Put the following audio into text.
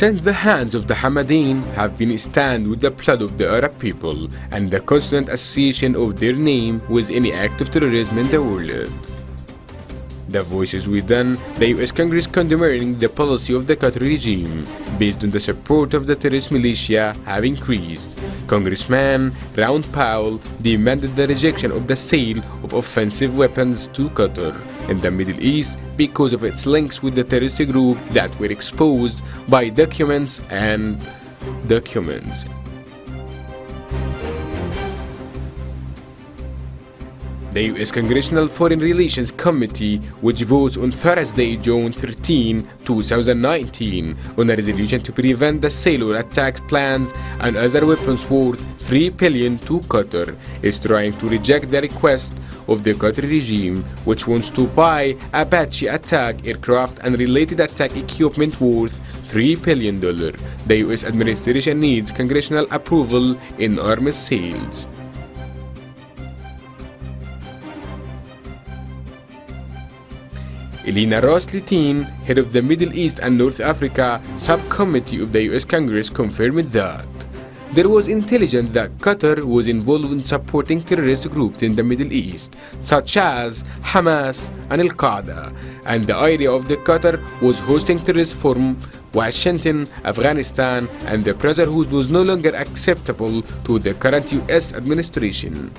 Since the hands of the Hamdeen have been stained with the blood of the Arab people and the constant association of their name with any act of terrorism in the world. The voices within the US Congress condemning the policy of the Qatari regime based on the support of the terrorist militia have increased. Congressman Rand Paul demanded the rejection of the sale of offensive weapons to Qatar in the Middle East because of its links with the terrorist group that were exposed by documents. The U.S. Congressional Foreign Relations Committee, which votes on Thursday, June 13, 2019, on a resolution to prevent the sale or attack plans and other weapons worth $3 billion to Qatar, is trying to reject the request of the Qatari regime, which wants to buy Apache attack aircraft and related attack equipment worth $3 billion. The U.S. administration needs congressional approval in arms sales. Elena Ross Leitin, head of the Middle East and North Africa Subcommittee of the US Congress, confirmed that there was intelligence that Qatar was involved in supporting terrorist groups in the Middle East, such as Hamas and al-Qa'ida, and the idea of the Qatar was hosting terrorists from Washington, Afghanistan, and the Brotherhood was no longer acceptable to the current US administration.